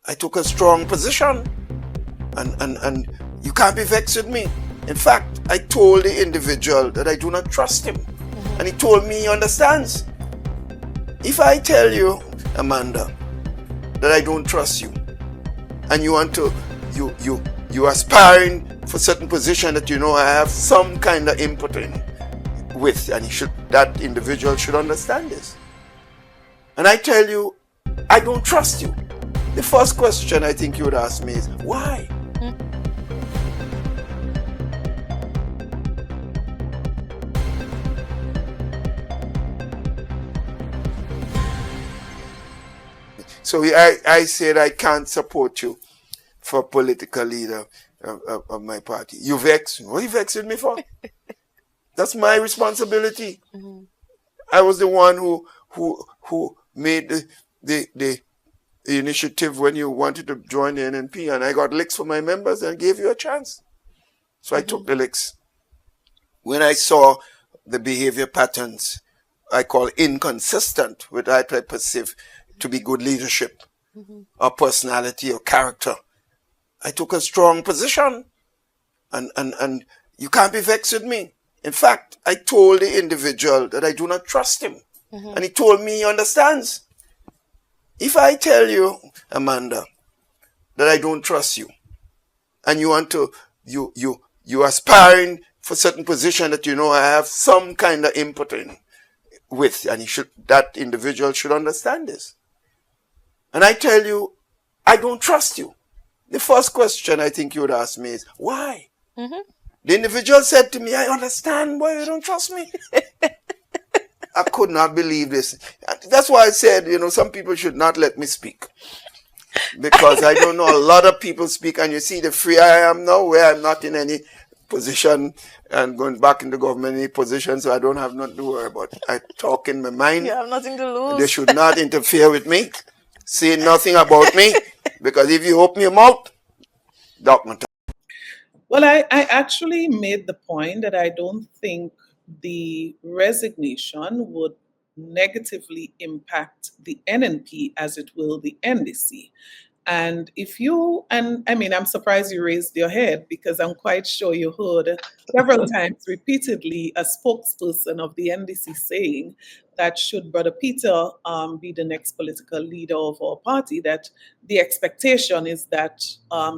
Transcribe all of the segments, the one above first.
I took a strong position, and you can't be vexed with me. In fact, I told the individual that I do not trust him, and he told me he understands. If I tell you, Amanda, that I don't trust you, and you want to, you aspiring for certain position that you know I have some kind of input in with, and that individual should understand this. And I tell you, I don't trust you. The first question I think you would ask me is, why? So I said I can't support you for political leader of my party. You vex? What are you vexing me for? That's my responsibility. I was the one who made the initiative when you wanted to join the NNP, and I got licks for my members and gave you a chance. So I took the licks. When I saw the behavior patterns I call inconsistent with what I perceive to be good leadership or personality or character, I took a strong position, and you can't be vexed with me. In fact, I told the individual that I do not trust him, and he told me he understands. If I tell you, Amanda, that I don't trust you, and you want to, you aspiring for certain position that you know I have some kind of input in with, and that individual should understand this. And I tell you, I don't trust you. The first question I think you would ask me is, why? The individual said to me, I understand why you don't trust me. I could not believe this. That's why I said, some people should not let me speak. Because I don't know, a lot of people speak, and you see the free I am now, where I'm not in any position and going back into government any position, so I don't have nothing to worry about. I talk in my mind. You have nothing to lose. They should not interfere with me. Say nothing about me, because if you open your mouth, document. Well, I actually made the point that I don't think the resignation would negatively impact the NNP as it will the NDC. And I'm surprised you raised your head, because I'm quite sure you heard several times repeatedly a spokesperson of the NDC saying that should Brother Peter be the next political leader of our party, that the expectation is that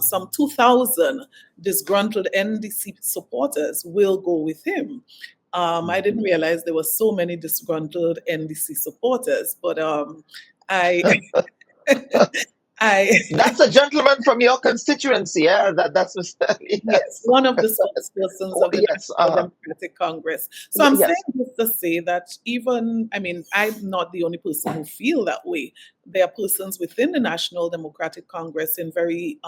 some 2,000 disgruntled NDC supporters will go with him. I didn't realize there were so many disgruntled NDC supporters, but That's a gentleman from your constituency, yeah? That's Mr. Yes, one of the spokespersons of the National Democratic Congress. So I'm saying this to say that I'm not the only person who feel that way. There are persons within the National Democratic Congress in very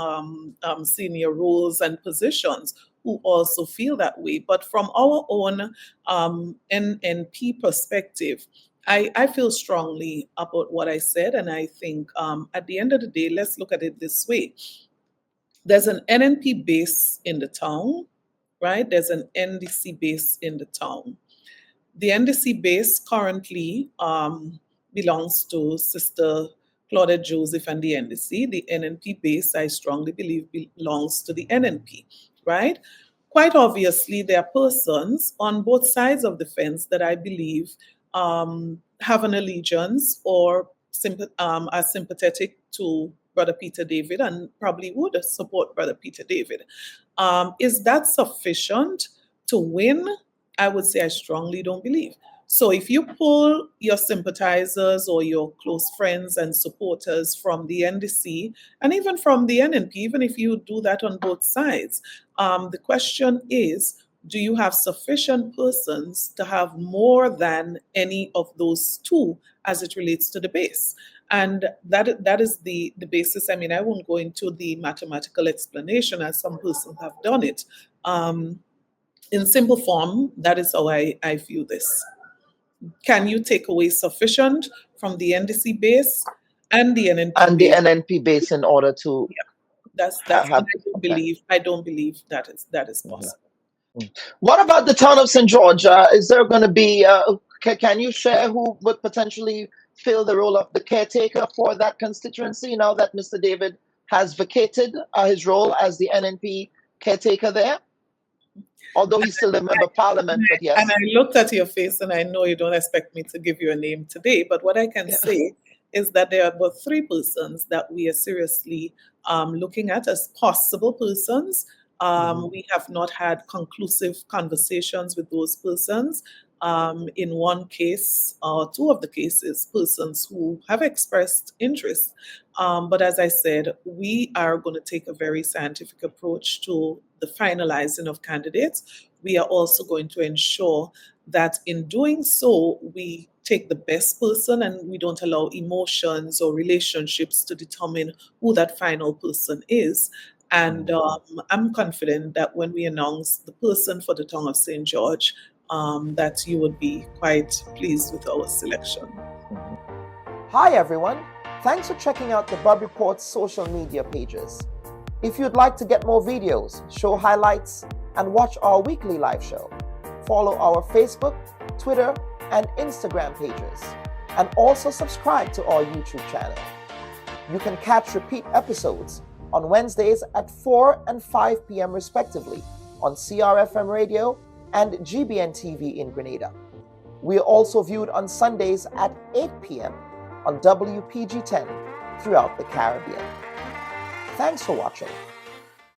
senior roles and positions who also feel that way. But from our own NNP perspective, I feel strongly about what I said, and I think at the end of the day, let's look at it this way. There's an NNP base in the town, right? There's an NDC base in the town. The NDC base currently belongs to Sister Claudette Joseph and the NDC. The NNP base, I strongly believe, belongs to the NNP, right? Quite obviously, there are persons on both sides of the fence that I believe have an allegiance or are sympathetic to Brother Peter David and probably would support Brother Peter David. Is that sufficient to win? I would say I strongly don't believe. So if you pull your sympathizers or your close friends and supporters from the NDC and even from the NNP, even if you do that on both sides, the question is, do you have sufficient persons to have more than any of those two as it relates to the base? And that is the basis. I won't go into the mathematical explanation as some persons have done it. In simple form, that is how I view this. Can you take away sufficient from the NDC base and the NNP and base? the NNP base in order to that's I don't believe that is possible. What about the town of St. George? Is there going to be, can you share who would potentially fill the role of the caretaker for that constituency now that Mr. David has vacated his role as the NNP caretaker there? Although he's still a member of parliament, but yes. And I looked at your face, and I know you don't expect me to give you a name today, but what I can say is that there are about 3 persons that we are seriously looking at as possible persons. We have not had conclusive conversations with those persons. In one case, or 2 of the cases, persons who have expressed interest. But as I said, we are going to take a very scientific approach to the finalizing of candidates. We are also going to ensure that in doing so, we take the best person and we don't allow emotions or relationships to determine who that final person is. And I'm confident that when we announce the person for the Tongue of St. George, that you would be quite pleased with our selection. Hi everyone, thanks for checking out the Bub Report's social media pages. If you'd like to get more videos, show highlights, and watch our weekly live show, follow our Facebook, Twitter, and Instagram pages, and also subscribe to our YouTube channel. You can catch repeat episodes on Wednesdays at 4 and 5 p.m. respectively on CRFM Radio and GBN TV in Grenada. We are also viewed on Sundays at 8 p.m. on WPG 10 throughout the Caribbean. Thanks for watching.